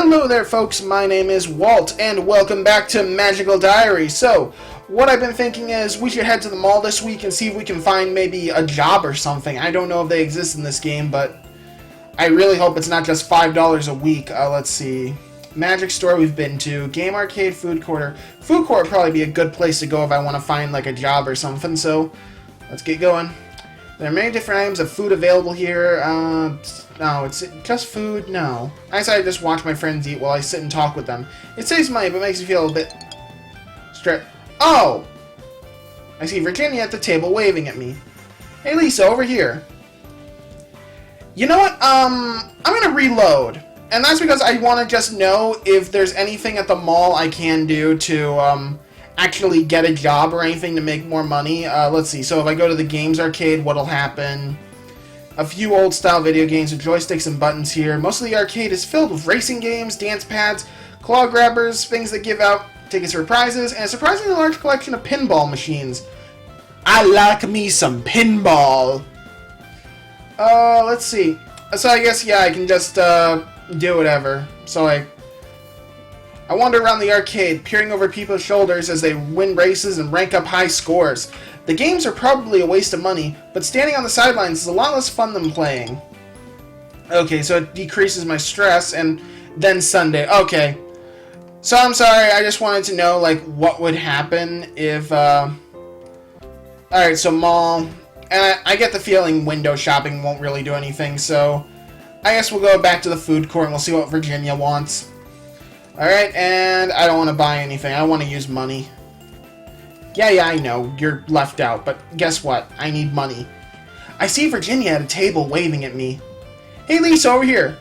Hello there folks, my name is Walt, and welcome back to Magical Diary. So, what I've been thinking is we should head to the mall this week and see if we can find maybe a job or something. I don't know if they exist in this game, but I really hope it's not just $5 a week. Let's see. Magic store we've been to, game arcade, food court. Food court would probably be a good place to go if I want to find like a job or something, so let's get going. There are many different items of food available here. No, it's just food? No. I decided to just watch my friends eat while I sit and talk with them. It saves money, but makes me feel a bit stressed. Oh! I see Virginia at the table waving at me. Hey Lisa, over here. You know what? I'm gonna reload. And that's because I want to just know if there's anything at the mall I can do to, actually get a job or anything to make more money. Let's see. So if I go to the games arcade, what'll happen? A few old-style video games with joysticks and buttons here. Most of the arcade is filled with racing games, dance pads, claw grabbers, things that give out tickets for prizes, and a surprisingly large collection of pinball machines. I like me some pinball. Let's see. So I guess, yeah, I can just, do whatever. So I wander around the arcade, peering over people's shoulders as they win races and rank up high scores. The games are probably a waste of money, but standing on the sidelines is a lot less fun than playing. Okay, so it decreases my stress, and then Sunday. Okay. So I'm sorry, I just wanted to know, like, what would happen if, Alright, so mall. And I get the feeling window shopping won't really do anything, so I guess we'll go back to the food court and we'll see what Virginia wants. Alright, and I don't want to buy anything. I want to use money. Yeah, I know. You're left out, but guess what? I need money. I see Virginia at a table waving at me. Hey Lisa, over here.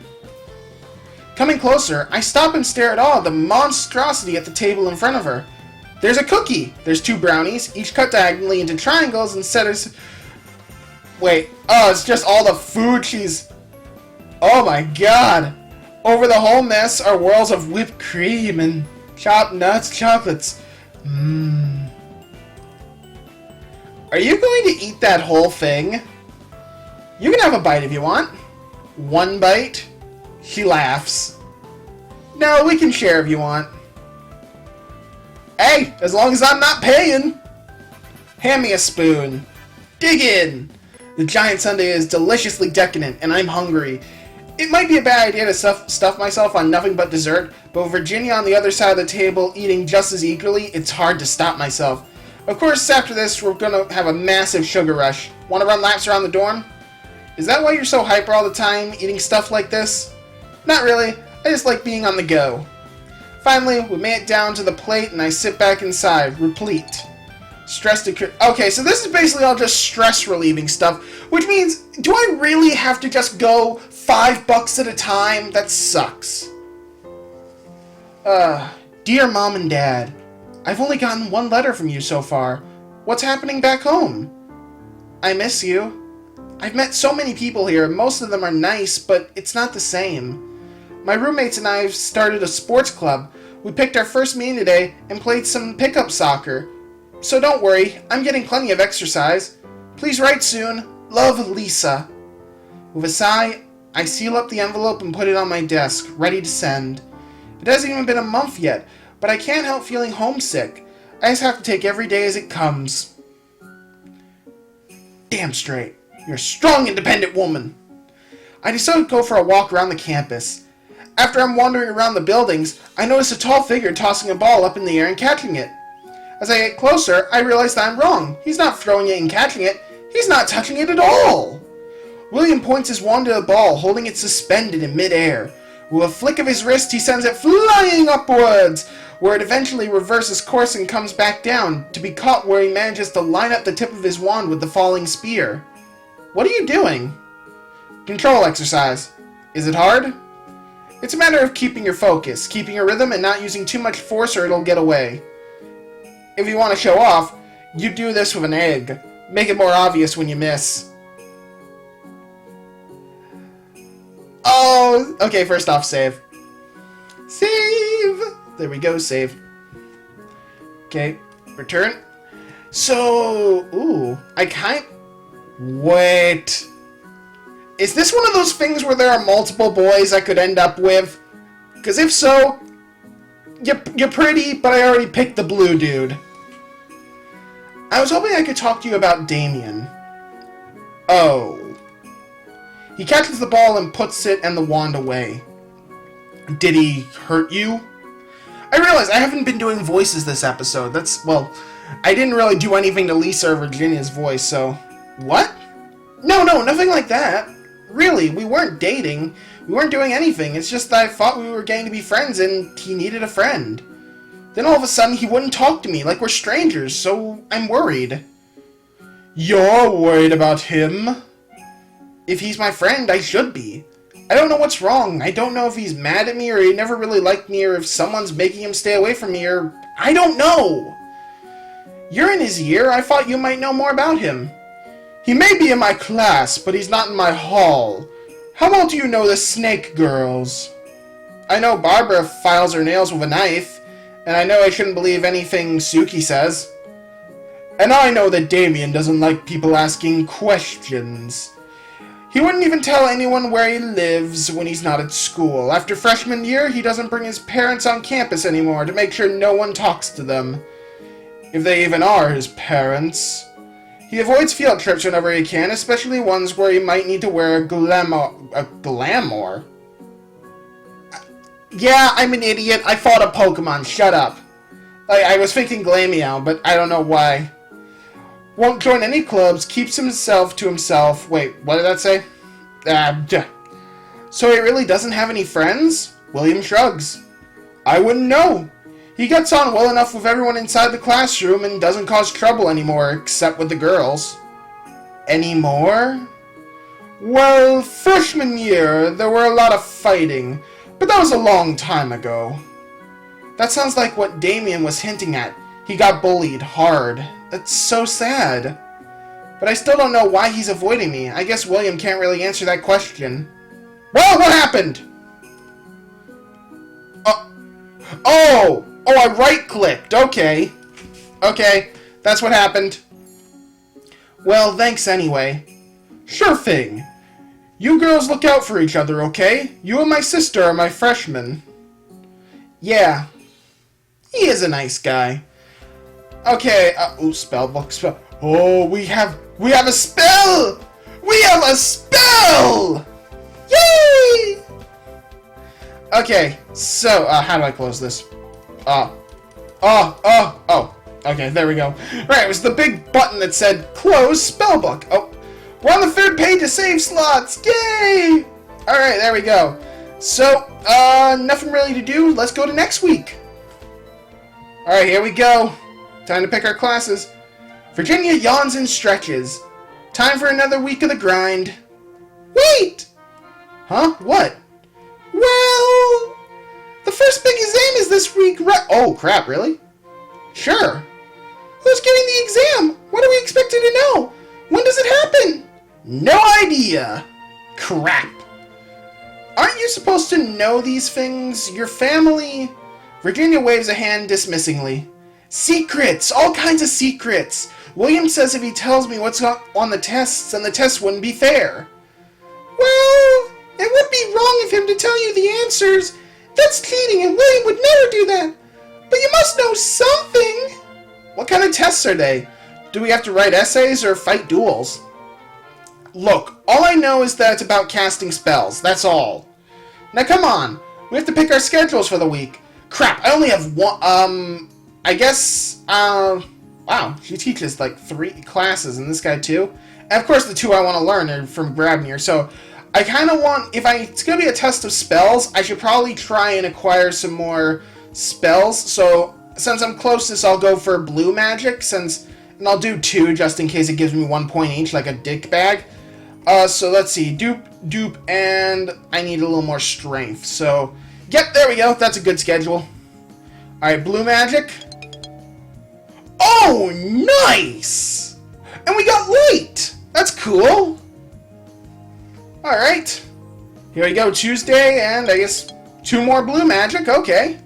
Coming closer, I stop and stare at awe at the monstrosity at the table in front of her. There's a cookie. There's 2 brownies, each cut diagonally into triangles and set as... Wait, oh, it's just all the food she's... Oh my god! Over the whole mess are whirls of whipped cream and chopped nuts, chocolates. Mmm. Are you going to eat that whole thing? You can have a bite if you want. 1 bite? She laughs. No, we can share if you want. Hey, as long as I'm not paying. Hand me a spoon. Dig in. The giant sundae is deliciously decadent, and I'm hungry. It might be a bad idea to stuff myself on nothing but dessert, but with Virginia on the other side of the table eating just as eagerly, it's hard to stop myself. Of course, after this, we're gonna have a massive sugar rush. Wanna run laps around the dorm? Is that why you're so hyper all the time, eating stuff like this? Not really, I just like being on the go. Finally, we made it down to the plate and I sit back inside, replete. Okay, so this is basically all just stress relieving stuff, which means, do I really have to just go $5 at a time? That sucks. Dear Mom and Dad, I've only gotten 1 letter from you so far. What's happening back home? I miss you. I've met so many people here, most of them are nice, but it's not the same. My roommates and I have started a sports club. We picked our first meeting today and played some pickup soccer. So don't worry, I'm getting plenty of exercise. Please write soon. Love, Lisa. With a sigh, I seal up the envelope and put it on my desk, ready to send. It hasn't even been a month yet, but I can't help feeling homesick. I just have to take every day as it comes. Damn straight. You're a strong, independent woman. I decided to go for a walk around the campus. After I'm wandering around the buildings, I notice a tall figure tossing a ball up in the air and catching it. As I get closer, I realize that I'm wrong. He's not throwing it and catching it. He's not touching it at all. William points his wand to the ball, holding it suspended in midair. With a flick of his wrist, he sends it flying upwards, where it eventually reverses course and comes back down, to be caught where he manages to line up the tip of his wand with the falling spear. What are you doing? Control exercise. Is it hard? It's a matter of keeping your focus, keeping your rhythm, and not using too much force or it'll get away. If you want to show off, you do this with an egg. Make it more obvious when you miss. Oh, okay, first off, save. Save! There we go, save. Okay, return. So, Wait. Is this one of those things where there are multiple boys I could end up with? Because if so, you're pretty, but I already picked the blue dude. I was hoping I could talk to you about Damien. Oh. He catches the ball and puts it and the wand away. Did he hurt you? I realize I haven't been doing voices this episode. Well, I didn't really do anything to Lisa or Virginia's voice, so... What? No, nothing like that. Really, we weren't dating. We weren't doing anything. It's just that I thought we were getting to be friends and he needed a friend. Then all of a sudden he wouldn't talk to me like we're strangers, so I'm worried. You're worried about him? If he's my friend, I should be. I don't know what's wrong. I don't know if he's mad at me or he never really liked me or if someone's making him stay away from me or... I don't know! You're in his year. I thought you might know more about him. He may be in my class, but he's not in my hall. How well do you know the Snake Girls? I know Barbara files her nails with a knife, and I know I shouldn't believe anything Suki says. And I know that Damien doesn't like people asking questions. He wouldn't even tell anyone where he lives when he's not at school. After freshman year, he doesn't bring his parents on campus anymore to make sure no one talks to them. If they even are his parents. He avoids field trips whenever he can, especially ones where he might need to wear a glamour? Yeah, I'm an idiot. I fought a Pokemon. Shut up. I was thinking Glameow, but I don't know why. Won't join any clubs, keeps himself to himself. Wait, what did that say? So he really doesn't have any friends? William shrugs. I wouldn't know. He gets on well enough with everyone inside the classroom and doesn't cause trouble anymore, except with the girls. Anymore? Well, freshman year, there were a lot of fighting, but that was a long time ago. That sounds like what Damien was hinting at. He got bullied hard. That's so sad. But I still don't know why he's avoiding me. I guess William can't really answer that question. Well, what happened? Oh, I right-clicked. Okay, that's what happened. Well, thanks anyway. Sure thing. You girls look out for each other, okay? You and my sister are my freshmen. Yeah, he is a nice guy. Okay, spellbook. Oh, we have a spell! We have a spell! Yay! Okay, so, how do I close this? Okay, there we go. Right, it was the big button that said close spellbook. Oh, we're on the third page of save slots. Yay! Alright, there we go. So, nothing really to do. Let's go to next week. Alright, here we go. Time to pick our classes. Virginia yawns and stretches. Time for another week of the grind. Wait! Huh? What? Well, the first big exam is this week, right? Oh, crap, really? Sure. Who's giving the exam? What are we expected to know? When does it happen? No idea. Crap. Aren't you supposed to know these things? Your family? Virginia waves a hand dismissingly. Secrets! All kinds of secrets! William says if he tells me what's on the tests, then the tests wouldn't be fair. Well, it would be wrong of him to tell you the answers. That's cheating, and William would never do that. But you must know something! What kind of tests are they? Do we have to write essays or fight duels? Look, all I know is that it's about casting spells. That's all. Now come on. We have to pick our schedules for the week. Crap, I only have one, I guess, wow, she teaches like 3 classes, and this guy too. And of course the 2 I want to learn are from Grabnir, so I kind of want, it's going to be a test of spells, I should probably try and acquire some more spells. So since I'm closest, I'll go for blue magic, and I'll do 2 just in case it gives me 1 point each, like a dick bag. So let's see, dupe, and I need a little more strength. So, yep, there we go, that's a good schedule. Alright, blue magic. Oh, nice! And we got light! That's cool! Alright. Here we go, Tuesday, and I guess 2 more blue magic, okay.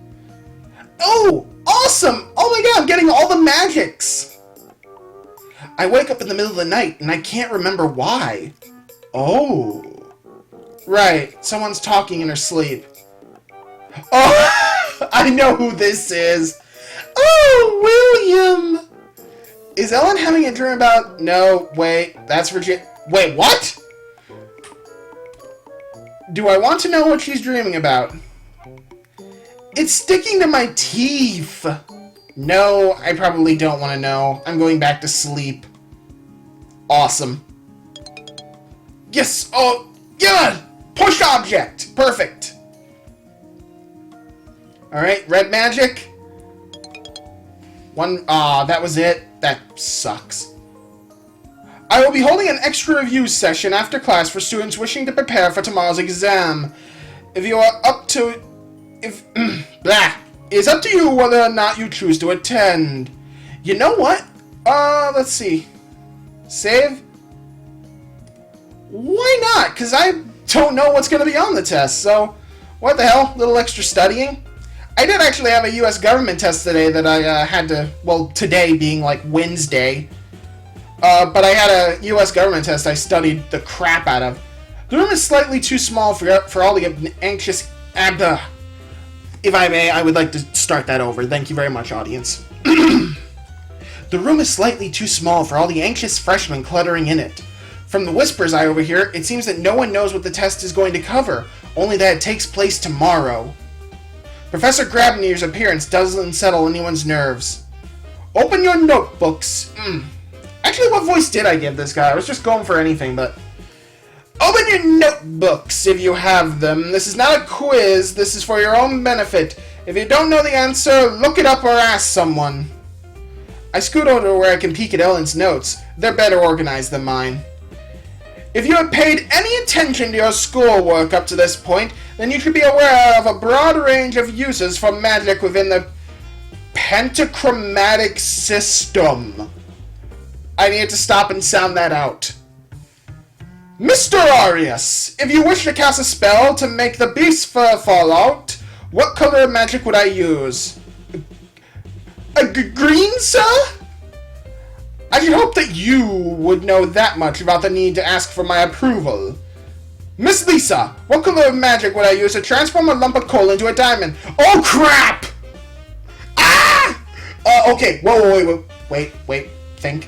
Oh, awesome! Oh my god, I'm getting all the magics! I wake up in the middle of the night, and I can't remember why. Oh. Right, someone's talking in her sleep. Oh, I know who this is. Oh, William. Is Ellen having a dream about... No, wait, that's Virginia. Wait, what? Do I want to know what she's dreaming about? It's sticking to my teeth. No, I probably don't want to know. I'm going back to sleep. Awesome. Yes! Oh, good! Push object! Perfect. Alright, red magic. One, that was it. That sucks. I will be holding an extra review session after class for students wishing to prepare for tomorrow's exam. If you are up to... blah. It's up to you whether or not you choose to attend. You know what? Let's see. Save? Why not? Because I don't know what's going to be on the test, so... What the hell? Little extra studying? I did actually have a U.S. government test today that I had to... Well, today being like Wednesday. But I had a U.S. government test I studied the crap out of. The room is slightly too small for all the anxious... If I may, I would like to start that over. Thank you very much, audience. The room is slightly too small for all the anxious freshmen cluttering in it. From the whispers I overhear, it seems that no one knows what the test is going to cover, only that it takes place tomorrow. Professor Grabnier's appearance doesn't settle anyone's nerves. Open your notebooks. Actually, what voice did I give this guy? I was just going for anything, but... Open your notebooks if you have them. This is not a quiz. This is for your own benefit. If you don't know the answer, look it up or ask someone. I scoot over to where I can peek at Ellen's notes. They're better organized than mine. If you have paid any attention to your schoolwork up to this point, then you should be aware of a broad range of uses for magic within the pentachromatic system. I need to stop and sound that out. Mr. Arius, if you wish to cast a spell to make the beast fur fall out, what color of magic would I use? Green, sir? I should hope that you would know that much about the need to ask for my approval. Miss Lisa, what color of magic would I use to transform a lump of coal into a diamond? Oh, crap! Ah! Okay, whoa, wait. Think.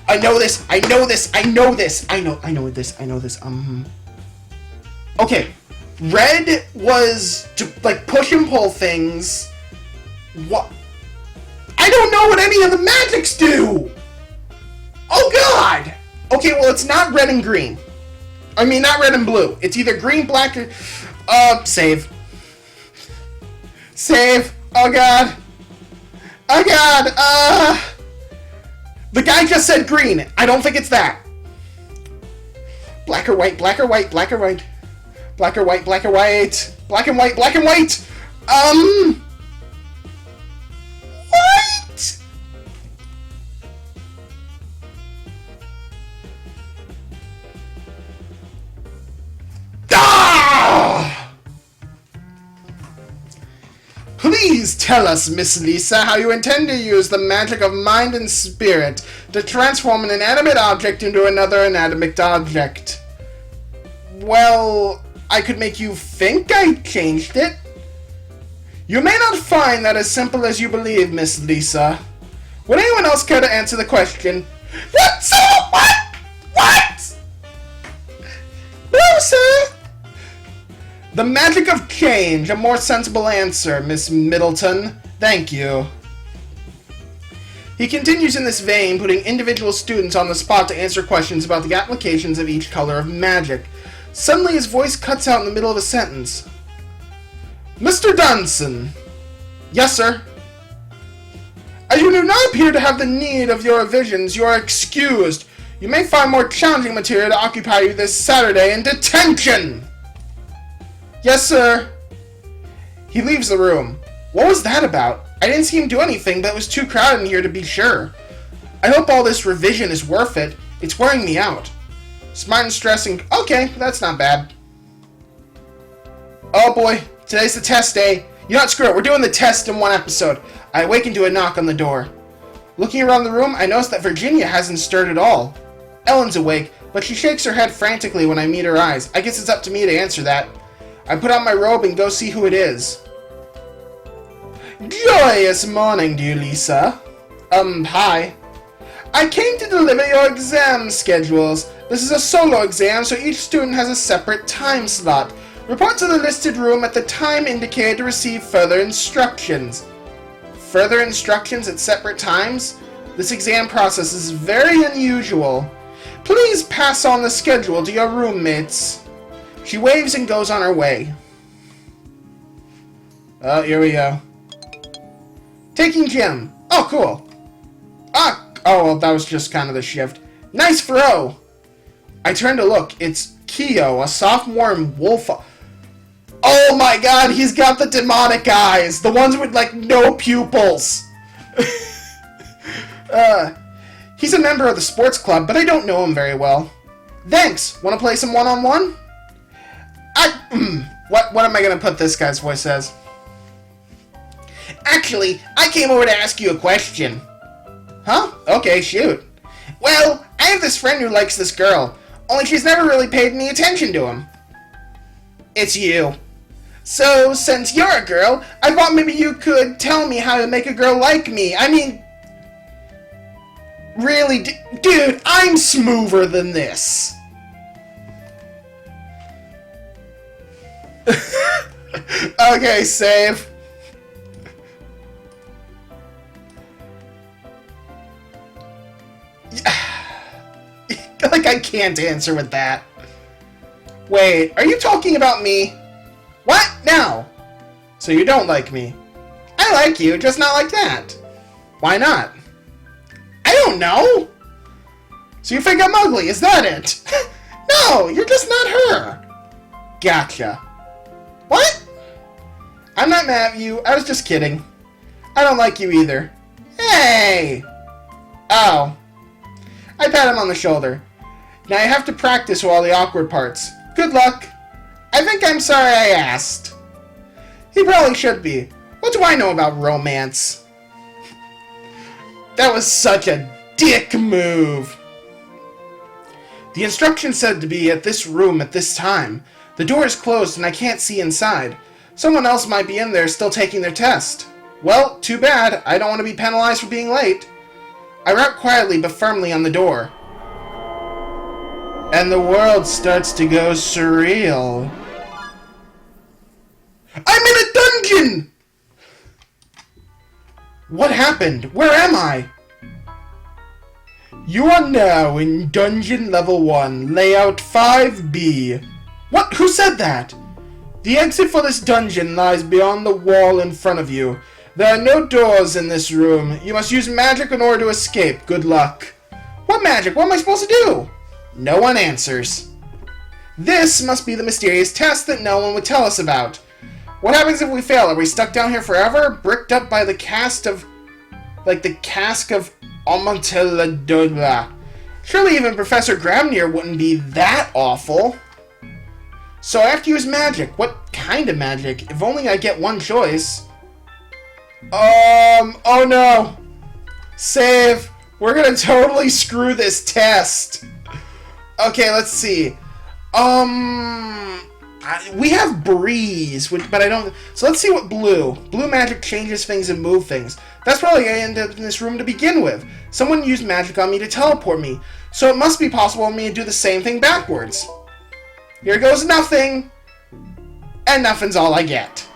I know this. Okay. Red was to, like, push and pull things. What? I don't know what any of the magics do! Oh, God! Okay, well, it's not red and green. I mean, not red and blue. It's either green, black, or... save. Save. Oh, God. Oh, God. The guy just said green. I don't think it's that. Black or white, black or white, black or white. Black or white, black or white. Black and white, black and white. What? Ah! Please tell us, Miss Lisa, how you intend to use the magic of mind and spirit to transform an inanimate object into another inanimate object. Well, I could make you think I changed it. You may not find that as simple as you believe, Miss Lisa. Would anyone else care to answer the question? What, sir? What? No, sir. The magic of change. A more sensible answer, Miss Middleton. Thank you. He continues in this vein, putting individual students on the spot to answer questions about the applications of each color of magic. Suddenly his voice cuts out in the middle of a sentence. Mr. Dunson. Yes, sir. As you do not appear to have the need of your visions, you are excused. You may find more challenging material to occupy you this Saturday in detention. Yes, sir. He leaves the room. What was that about? I didn't see him do anything, but it was too crowded in here to be sure. I hope all this revision is worth it. It's wearing me out. Smart and stressing. Okay, that's not bad. Oh boy, today's the test day. You know what, screw it. We're doing the test in one episode. I awaken to a knock on the door. Looking around the room, I notice that Virginia hasn't stirred at all. Ellen's awake, but she shakes her head frantically when I meet her eyes. I guess it's up to me to answer that. I put on my robe and go see who it is. Joyous morning to you, Lisa. Hi. I came to deliver your exam schedules. This is a solo exam, so each student has a separate time slot. Report to the listed room at the time indicated to receive further instructions. Further instructions at separate times? This exam process is very unusual. Please pass on the schedule to your roommates. She waves and goes on her way. Oh, here we go. Taking gym. Oh, cool. Oh, well, that was just kind of the shift. Nice throw. I turn to look. It's Kyo, a sophomore in Wolf. Oh my god, he's got the demonic eyes. The ones with, like, no pupils. He's a member of the sports club, but I don't know him very well. Thanks. Want to play some one-on-one? What am I going to put this guy's voice as? Actually, I came over to ask you a question. Huh? Okay, shoot. Well, I have this friend who likes this girl, only she's never really paid any attention to him. It's you. So, since you're a girl, I thought maybe you could tell me how to make a girl like me. I mean, really, dude, I'm smoother than this. Okay, save. Like, I can't answer with that. Wait, are you talking about me? What? No. So you don't like me. I like you, just not like that. Why not? I don't know. So you think I'm ugly, is that it? No, you're just not her. Gotcha. What? I'm not mad at you, I was just kidding. I don't like you either. Hey! Oh. I pat him on the shoulder. Now you have to practice all the awkward parts. Good luck. I think I'm sorry I asked. He probably should be. What do I know about romance? That was such a dick move. The instructions said to be at this room at this time. The door is closed and I can't see inside. Someone else might be in there still taking their test. Well, too bad. I don't want to be penalized for being late. I rap quietly but firmly on the door. And the world starts to go surreal. I'm in a dungeon! What happened? Where am I? You are now in dungeon level 1, layout 5B. What? Who said that? The exit for this dungeon lies beyond the wall in front of you. There are no doors in this room. You must use magic in order to escape. Good luck. What magic? What am I supposed to do? No one answers. This must be the mysterious test that no one would tell us about. What happens if we fail? Are we stuck down here forever? Bricked up by the cast of... like the cask of Amontilla. Surely even Professor Gramnir wouldn't be that awful. So I have to use magic. What kind of magic? If only I get one choice. Oh no. Save. We're gonna totally screw this test. Okay, let's see. We have breeze, but I don't... So let's see what blue. Blue magic changes things and move things. That's probably how I ended up in this room to begin with. Someone used magic on me to teleport me. So it must be possible for me to do the same thing backwards. Here goes nothing. And nothing's all I get.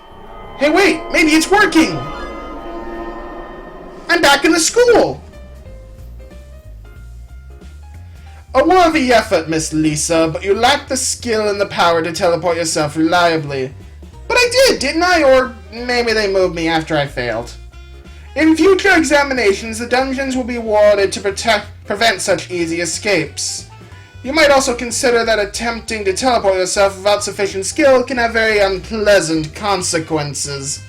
Hey, wait! Maybe it's working! I'm back in the school! A worthy effort, Miss Lisa, but you lack the skill and the power to teleport yourself reliably. But I did, didn't I? Or maybe they moved me after I failed. In future examinations, the dungeons will be warded to prevent such easy escapes. You might also consider that attempting to teleport yourself without sufficient skill can have very unpleasant consequences.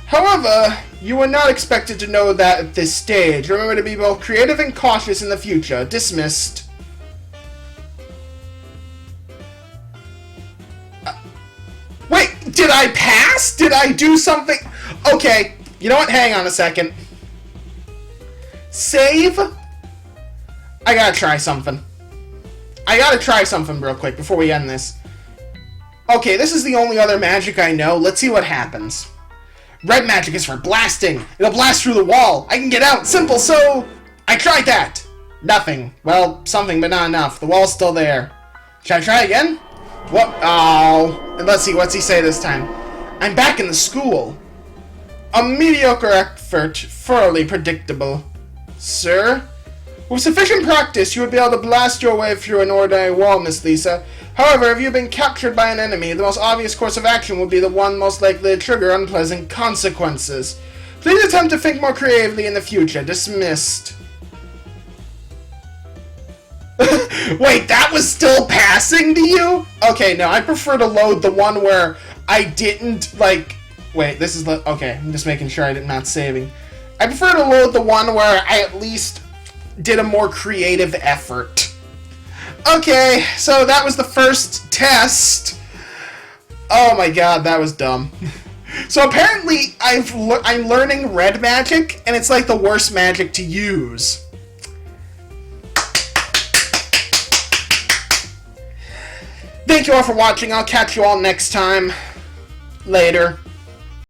However, you are not expected to know that at this stage. Remember to be both creative and cautious in the future. Dismissed. Wait, did I pass? Did I do something? Okay, you know what? Hang on a second. Save? I gotta try something. I gotta try something real quick before we end this. Okay, this is the only other magic I know. Let's see what happens. Red magic is for blasting. It'll blast through the wall. I can get out. Simple, so... I tried that. Nothing. Well, something, but not enough. The wall's still there. Should I try again? What? Oh. And let's see, what's he say this time? I'm back in the school. A mediocre effort, thoroughly predictable. Sir? With sufficient practice, you would be able to blast your way through an ordinary wall, Miss Lisa. However, if you've been captured by an enemy, the most obvious course of action would be the one most likely to trigger unpleasant consequences. Please attempt to think more creatively in the future. Dismissed. Wait, that was still passing to you? Okay, no, I prefer to load the one where I didn't, like... Wait, this is... Okay, I'm just making sure I'm not saving. I prefer to load the one where I at least did a more creative effort. Okay, so that was the first test. Oh my god, that was dumb. So apparently, I'm learning red magic, and it's like the worst magic to use. Thank you all for watching. I'll catch you all next time. Later.